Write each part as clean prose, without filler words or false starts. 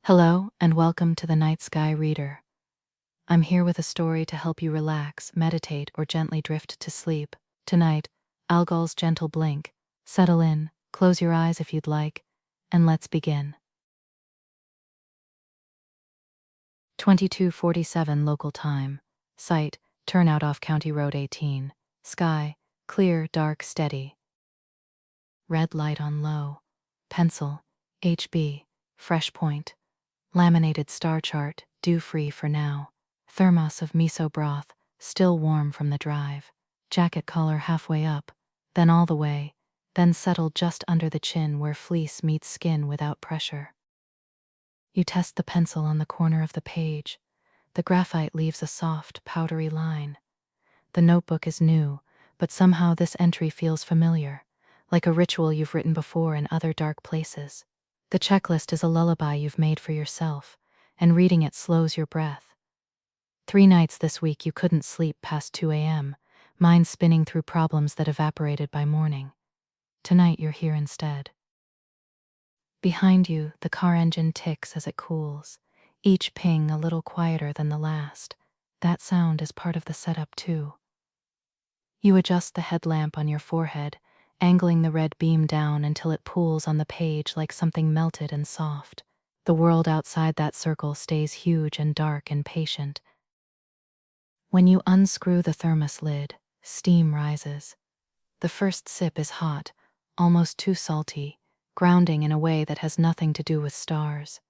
Hello, and welcome to the Night Sky Reader. I'm here with a story to help you relax, meditate, or gently drift to sleep. Tonight, Algol's gentle blink. Settle in, close your eyes if you'd like, and let's begin. 22:47 local time. Site, turnout off County Road 18. Sky, clear, dark, steady. Red light on low. Pencil, HB, fresh point. Laminated star chart, dew-free for now. Thermos of miso broth, still warm from the drive. Jacket collar halfway up, then all the way, then settled just under the chin where fleece meets skin without pressure. You test the pencil on the corner of the page. The graphite leaves a soft, powdery line. The notebook is new, but somehow this entry feels familiar, like a ritual you've written before in other dark places. The checklist is a lullaby you've made for yourself, and reading it slows your breath. 3 nights this week you couldn't sleep past 2 a.m., mind spinning through problems that evaporated by morning. Tonight you're here instead. Behind you, the car engine ticks as it cools, each ping a little quieter than the last. That sound is part of the setup too. You adjust the headlamp on your forehead, angling the red beam down until it pools on the page like something melted and soft. The world outside that circle stays huge and dark and patient. When you unscrew the thermos lid, steam rises. The first sip is hot, almost too salty, grounding in a way that has nothing to do with stars.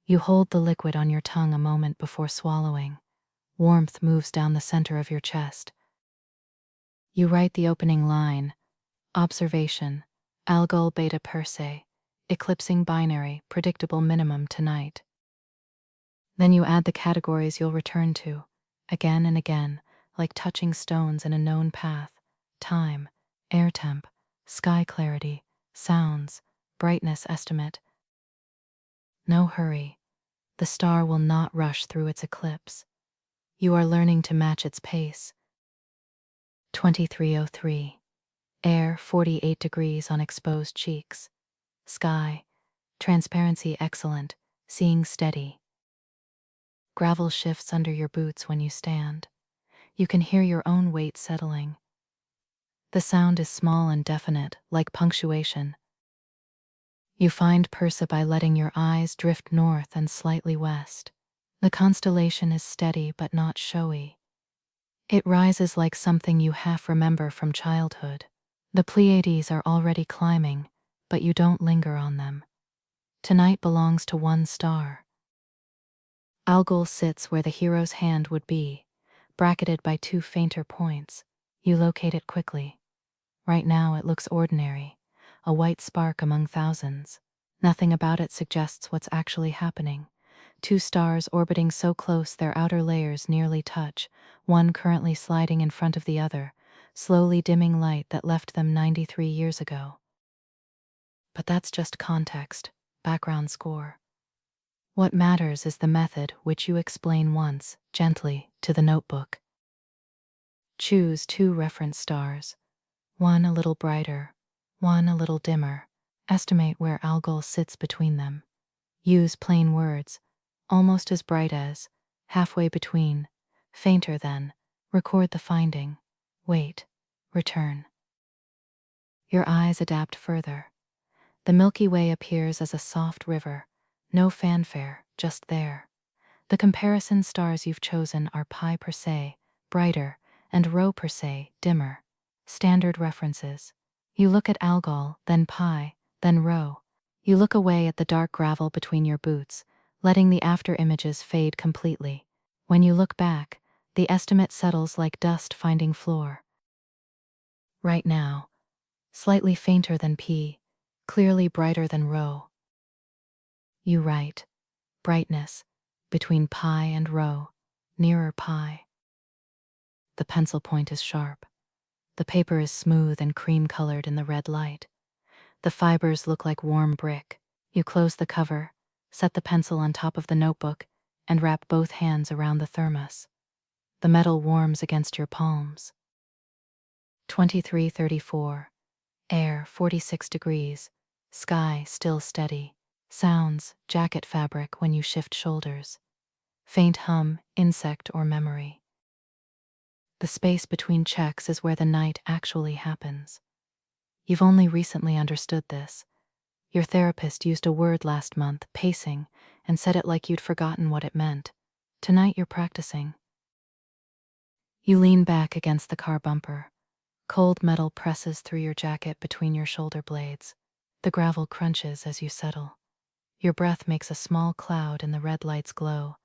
You hold the liquid on your tongue a moment before swallowing. Warmth moves down the center of your chest. You write the opening line. Observation, Algol beta Persei, eclipsing binary, predictable minimum tonight. Then you add the categories you'll return to, again and again, like touching stones in a known path: time, air temp, sky clarity, sounds, brightness estimate. No hurry. The star will not rush through its eclipse. You are learning to match its pace. 23:03. Air 48 degrees on exposed cheeks. Sky, transparency excellent, seeing steady. Gravel shifts under your boots when you stand. You can hear your own weight settling. The sound is small and definite, like punctuation. You find Persa by letting your eyes drift north and slightly west. The constellation is steady but not showy. It rises like something you half remember from childhood. The Pleiades are already climbing, but you don't linger on them. Tonight belongs to one star. Algol sits where the hero's hand would be, bracketed by 2 fainter points. You locate it quickly. Right now it looks ordinary, a white spark among thousands. Nothing about it suggests what's actually happening. 2 stars orbiting so close their outer layers nearly touch, one currently sliding in front of the other, slowly dimming light that left them 93 years ago. But that's just context, background score. What matters is the method which you explain once, gently, to the notebook. Choose 2 reference stars, one a little brighter, one a little dimmer. Estimate where Algol sits between them. Use plain words, almost as bright as, halfway between, fainter than. Record the finding. Wait. Return. Your eyes adapt further. The Milky Way appears as a soft river, no fanfare, just there. The comparison stars you've chosen are Pi Persei, brighter, and Rho Persei, dimmer. Standard references. You look at Algol, then Pi, then Rho. You look away at the dark gravel between your boots, letting the after images fade completely. When you look back, the estimate settles like dust finding floor. Right now, slightly fainter than P, clearly brighter than Rho. You write, brightness, between Pi and Rho, nearer Pi. The pencil point is sharp. The paper is smooth and cream-colored in the red light. The fibers look like warm brick. You close the cover, set the pencil on top of the notebook, and wrap both hands around the thermos. The metal warms against your palms. 23:34. Air 46 degrees. Sky still steady. Sounds, jacket fabric when you shift shoulders. Faint hum, insect or memory. The space between checks is where the night actually happens. You've only recently understood this. Your therapist used a word last month, pacing, and said it like you'd forgotten what it meant. Tonight you're practicing. You lean back against the car bumper. Cold metal presses through your jacket between your shoulder blades. The gravel crunches as you settle. Your breath makes a small cloud in the red light's glow,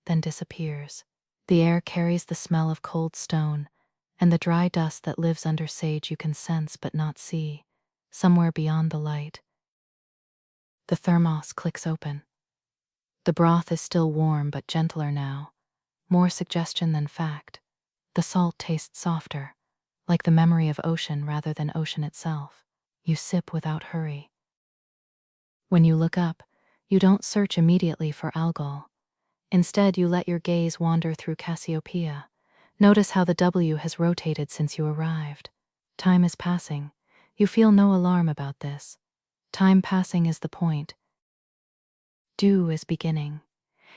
then disappears. The air carries the smell of cold stone, and the dry dust that lives under sage you can sense but not see, somewhere beyond the light. The thermos clicks open. The broth is still warm but gentler now, more suggestion than fact. The salt tastes softer, like the memory of ocean rather than ocean itself. You sip without hurry. When you look up, you don't search immediately for Algol. Instead, you let your gaze wander through Cassiopeia. Notice how the W has rotated since you arrived. Time is passing. You feel no alarm about this. Time passing is the point. Dew is beginning.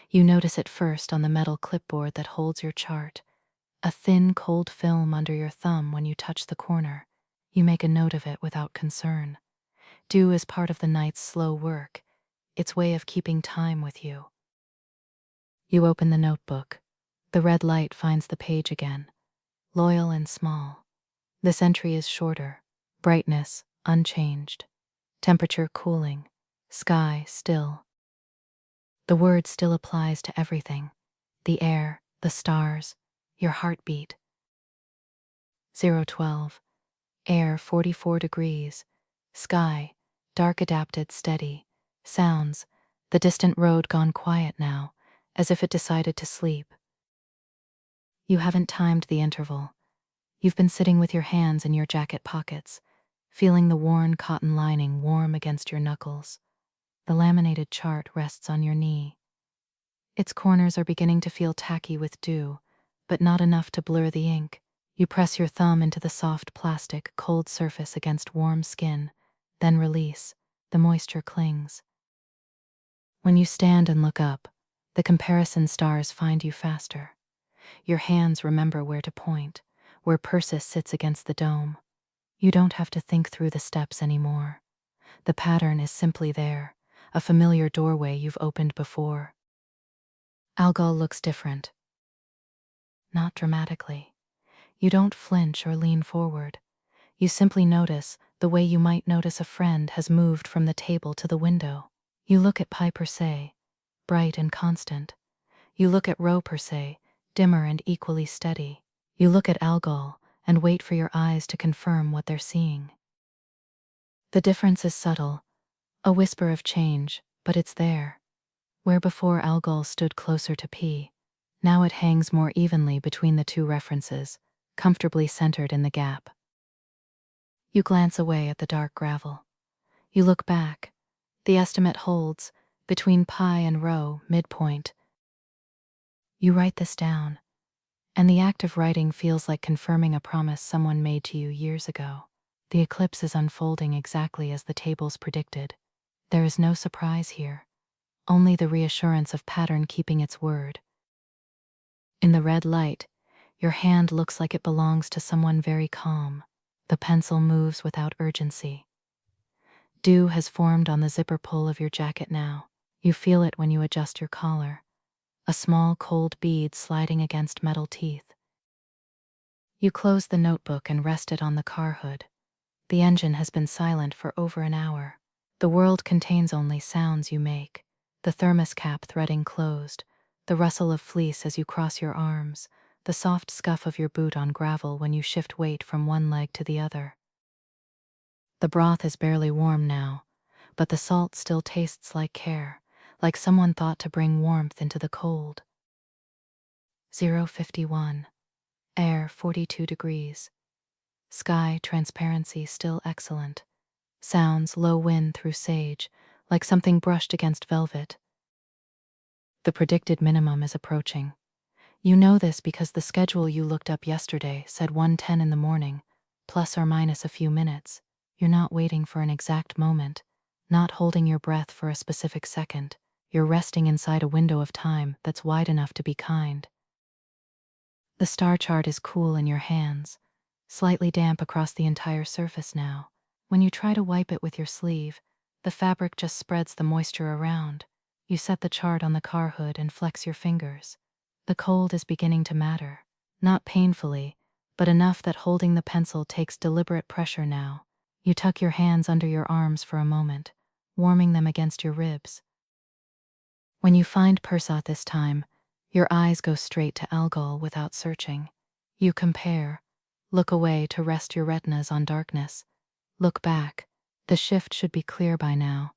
You notice it first on the metal clipboard that holds your chart. A thin, cold film under your thumb when you touch the corner. You make a note of it without concern. Dew is part of the night's slow work, its way of keeping time with you. You open the notebook. The red light finds the page again, loyal and small. This entry is shorter. Brightness, unchanged. Temperature cooling. Sky still. The word still applies to everything. The air, the stars, your heartbeat. 012. Air 44 degrees. Sky, dark adapted steady. Sounds, the distant road gone quiet now, as if it decided to sleep. You haven't timed the interval. You've been sitting with your hands in your jacket pockets, feeling the worn cotton lining warm against your knuckles. The laminated chart rests on your knee. Its corners are beginning to feel tacky with dew, but not enough to blur the ink. You press your thumb into the soft plastic, cold surface against warm skin, then release. The moisture clings. When you stand and look up, the comparison stars find you faster. Your hands remember where to point, where Perseus sits against the dome. You don't have to think through the steps anymore. The pattern is simply there, a familiar doorway you've opened before. Algol looks different. Not dramatically. You don't flinch or lean forward. You simply notice, the way you might notice a friend has moved from the table to the window. You look at pi per se, bright and constant. You look at rho per se, dimmer and equally steady. You look at Algol and wait for your eyes to confirm what they're seeing. The difference is subtle, a whisper of change, but it's there. Where before Algol stood closer to P, now it hangs more evenly between the two references, comfortably centered in the gap. You glance away at the dark gravel. You look back. The estimate holds, between pi and rho, midpoint. You write this down, and the act of writing feels like confirming a promise someone made to you years ago. The eclipse is unfolding exactly as the tables predicted. There is no surprise here, only the reassurance of pattern keeping its word. In the red light, your hand looks like it belongs to someone very calm. The pencil moves without urgency. Dew has formed on the zipper pull of your jacket now. You feel it when you adjust your collar. A small cold bead sliding against metal teeth. You close the notebook and rest it on the car hood. The engine has been silent for over an hour. The world contains only sounds you make. The thermos cap threading closed, the rustle of fleece as you cross your arms, the soft scuff of your boot on gravel when you shift weight from one leg to the other. The broth is barely warm now, but the salt still tastes like care, like someone thought to bring warmth into the cold. 051. Air 42 degrees. Sky transparency still excellent. Sounds low wind through sage, like something brushed against velvet. The predicted minimum is approaching. You know this because the schedule you looked up yesterday said 1:10 in the morning, plus or minus a few minutes. You're not waiting for an exact moment, not holding your breath for a specific second. You're resting inside a window of time that's wide enough to be kind. The star chart is cool in your hands, slightly damp across the entire surface now. When you try to wipe it with your sleeve, the fabric just spreads the moisture around. You set the chart on the car hood and flex your fingers. The cold is beginning to matter. Not painfully, but enough that holding the pencil takes deliberate pressure now. You tuck your hands under your arms for a moment, warming them against your ribs. When you find Persat this time, your eyes go straight to Algol without searching. You compare, look away to rest your retinas on darkness. Look back, the shift should be clear by now.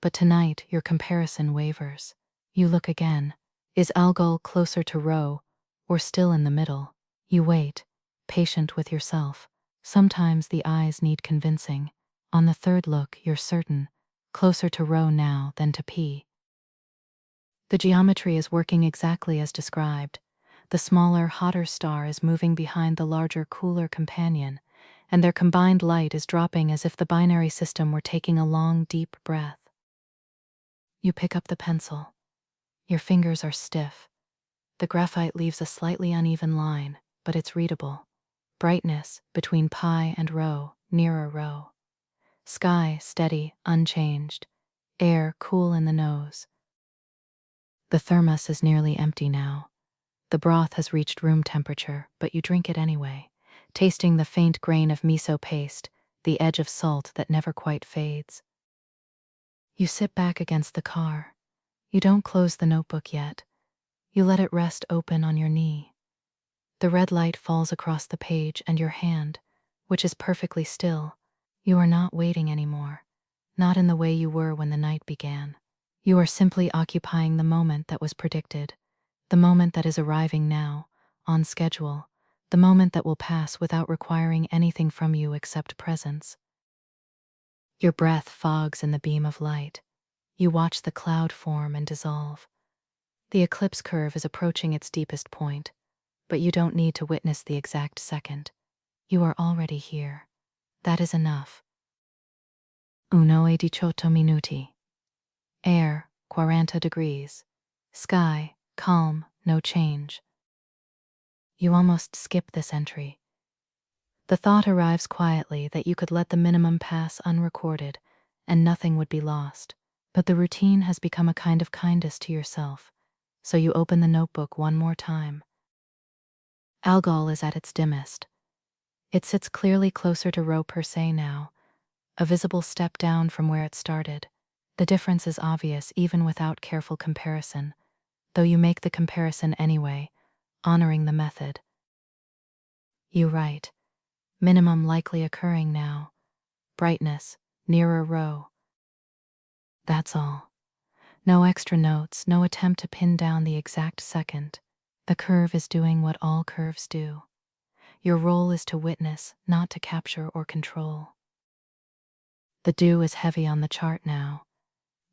But tonight your comparison wavers. You look again. Is Algol closer to Rho, or still in the middle? You wait, patient with yourself. Sometimes the eyes need convincing. On the third look, you're certain, closer to Rho now than to P. The geometry is working exactly as described. The smaller, hotter star is moving behind the larger, cooler companion, and their combined light is dropping as if the binary system were taking a long, deep breath. You pick up the pencil. Your fingers are stiff. The graphite leaves a slightly uneven line, but it's readable. Brightness between pi and rho, nearer rho. Sky steady, unchanged. Air cool in the nose. The thermos is nearly empty now. The broth has reached room temperature, but you drink it anyway, tasting the faint grain of miso paste, the edge of salt that never quite fades. You sit back against the car. You don't close the notebook yet. You let it rest open on your knee. The red light falls across the page and your hand, which is perfectly still. You are not waiting anymore, not in the way you were when the night began. You are simply occupying the moment that was predicted, the moment that is arriving now, on schedule, the moment that will pass without requiring anything from you except presence. Your breath fogs in the beam of light. You watch the cloud form and dissolve. The eclipse curve is approaching its deepest point, but you don't need to witness the exact second. You are already here. That is enough. 1:18 minuti. Air, 40 degrees. Sky, calm, no change. You almost skip this entry. The thought arrives quietly that you could let the minimum pass unrecorded, and nothing would be lost. But the routine has become a kind of kindness to yourself, so you open the notebook one more time. Algol is at its dimmest. It sits clearly closer to Rho per se now, a visible step down from where it started. The difference is obvious even without careful comparison, though you make the comparison anyway, honoring the method. You write, minimum likely occurring now, brightness, nearer Rho. That's all. No extra notes, no attempt to pin down the exact second. The curve is doing what all curves do. Your role is to witness, not to capture or control. The dew is heavy on the chart now.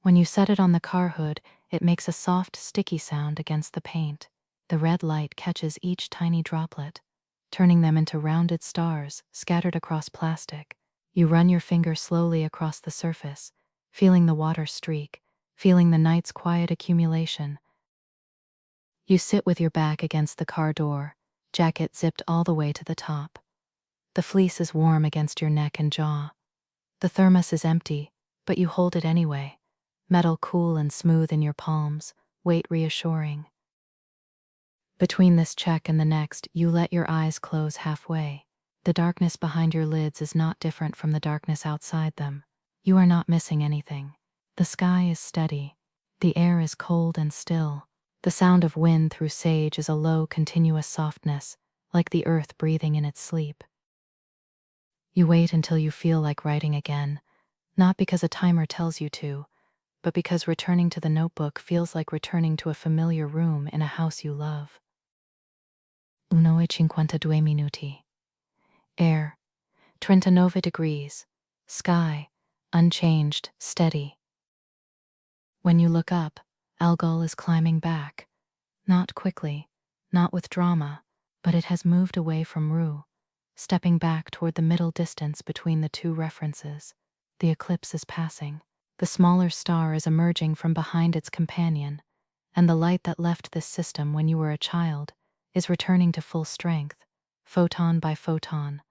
When you set it on the car hood, it makes a soft, sticky sound against the paint. The red light catches each tiny droplet, turning them into rounded stars scattered across plastic. You run your finger slowly across the surface, feeling the water streak, feeling the night's quiet accumulation. You sit with your back against the car door, jacket zipped all the way to the top. The fleece is warm against your neck and jaw. The thermos is empty, but you hold it anyway. Metal cool and smooth in your palms, weight reassuring. Between this check and the next, you let your eyes close halfway. The darkness behind your lids is not different from the darkness outside them. You are not missing anything. The sky is steady. The air is cold and still. The sound of wind through sage is a low, continuous softness, like the earth breathing in its sleep. You wait until you feel like writing again, not because a timer tells you to, but because returning to the notebook feels like returning to a familiar room in a house you love. 1:52 minuti. Air, 39 degrees. Sky, unchanged, steady. When you look up, Algol is climbing back. Not quickly, not with drama, but it has moved away from Rue, stepping back toward the middle distance between the two references. The eclipse is passing. The smaller star is emerging from behind its companion, and the light that left this system when you were a child is returning to full strength, photon by photon.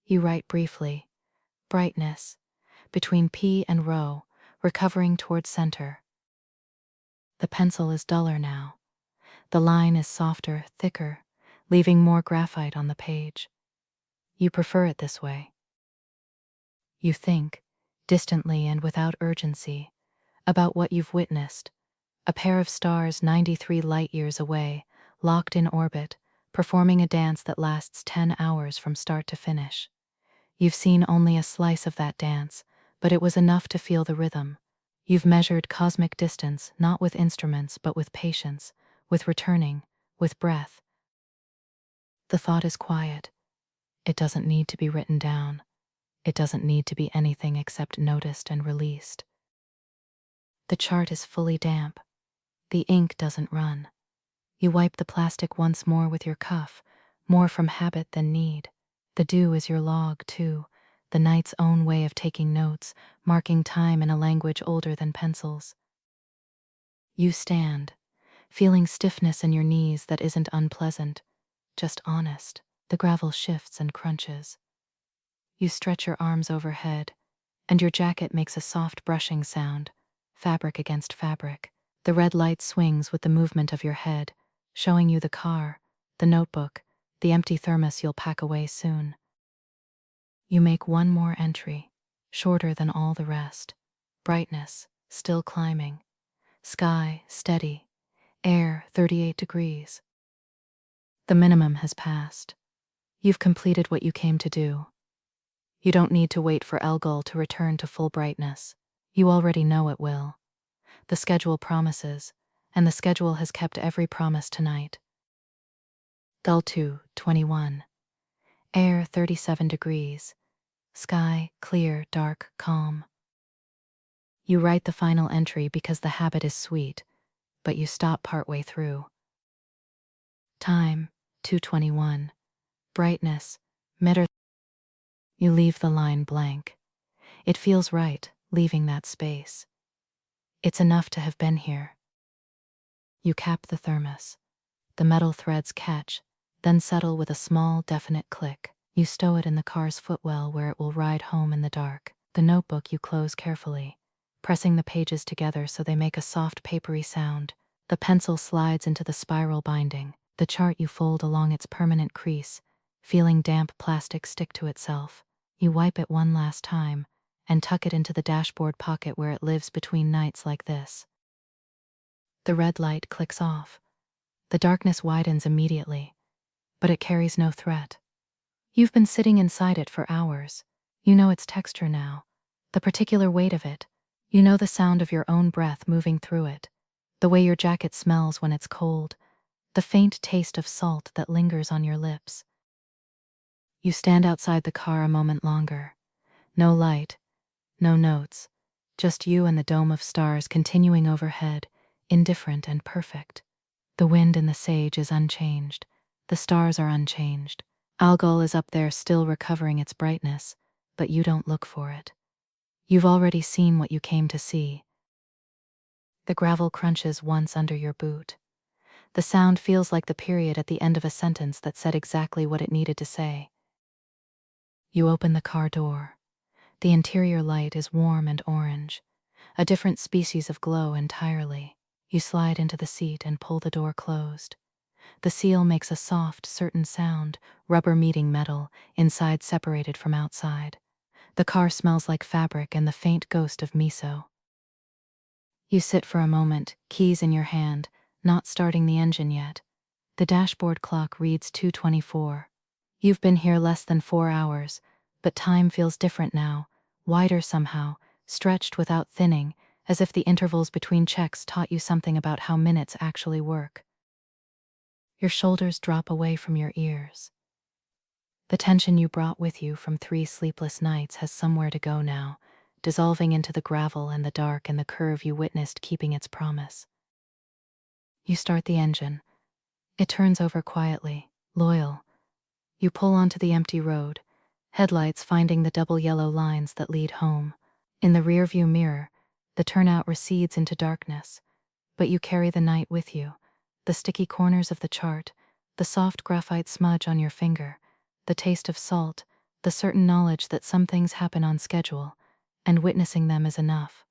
You write briefly, brightness, between P and rho, recovering toward center. The pencil is duller now. The line is softer, thicker, leaving more graphite on the page. You prefer it this way. You think, distantly and without urgency, about what you've witnessed. A pair of stars 93 light-years away, locked in orbit, performing a dance that lasts 10 hours from start to finish. You've seen only a slice of that dance, but it was enough to feel the rhythm. You've measured cosmic distance not with instruments but with patience, with returning, with breath. The thought is quiet. It doesn't need to be written down. It doesn't need to be anything except noticed and released. The chart is fully damp. The ink doesn't run. You wipe the plastic once more with your cuff, more from habit than need. The dew is your log, too, the night's own way of taking notes, marking time in a language older than pencils. You stand, feeling stiffness in your knees that isn't unpleasant, just honest. The gravel shifts and crunches. You stretch your arms overhead, and your jacket makes a soft brushing sound, fabric against fabric. The red light swings with the movement of your head, showing you the car, the notebook, the empty thermos you'll pack away soon. You make one more entry, shorter than all the rest. Brightness, still climbing. Sky, steady. Air, 38 degrees. The minimum has passed. You've completed what you came to do. You don't need to wait for Algol to return to full brightness. You already know it will. The schedule promises, and the schedule has kept every promise tonight. Dull 2, 21. Air, 37 degrees. Sky, clear, dark, calm. You write the final entry because the habit is sweet, but you stop partway through. Time, 2:21. Brightness, mid. You leave the line blank. It feels right, leaving that space. It's enough to have been here. You cap the thermos. The metal threads catch, then settle with a small, definite click. You stow it in the car's footwell where it will ride home in the dark. The notebook you close carefully, pressing the pages together so they make a soft, papery sound. The pencil slides into the spiral binding. The chart you fold along its permanent crease, feeling damp plastic stick to itself. You wipe it one last time, and tuck it into the dashboard pocket where it lives between nights like this. The red light clicks off. The darkness widens immediately, but it carries no threat. You've been sitting inside it for hours. You know its texture now, the particular weight of it. You know the sound of your own breath moving through it, the way your jacket smells when it's cold, the faint taste of salt that lingers on your lips. You stand outside the car a moment longer. No light, no notes, just you and the dome of stars continuing overhead, indifferent and perfect. The wind in the sage is unchanged. The stars are unchanged. Algol is up there still recovering its brightness, but you don't look for it. You've already seen what you came to see. The gravel crunches once under your boot. The sound feels like the period at the end of a sentence that said exactly what it needed to say. You open the car door. The interior light is warm and orange, a different species of glow entirely. You slide into the seat and pull the door closed. The seal makes a soft, certain sound, rubber meeting metal, inside separated from outside. The car smells like fabric and the faint ghost of miso. You sit for a moment, keys in your hand, not starting the engine yet. The dashboard clock reads 2:24. You've been here less than 4 hours, but time feels different now, wider somehow, stretched without thinning, as if the intervals between checks taught you something about how minutes actually work. Your shoulders drop away from your ears. The tension you brought with you from 3 sleepless nights has somewhere to go now, dissolving into the gravel and the dark and the curve you witnessed keeping its promise. You start the engine. It turns over quietly, loyal. You pull onto the empty road, headlights finding the double yellow lines that lead home. In the rearview mirror, the turnout recedes into darkness, but you carry the night with you, the sticky corners of the chart, the soft graphite smudge on your finger, the taste of salt, the certain knowledge that some things happen on schedule, and witnessing them is enough.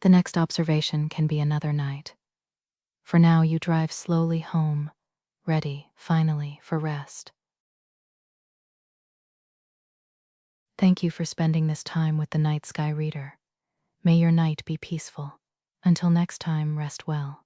The next observation can be another night. For now you drive slowly home, ready, finally, for rest. Thank you for spending this time with the Night Sky Reader. May your night be peaceful. Until next time, rest well.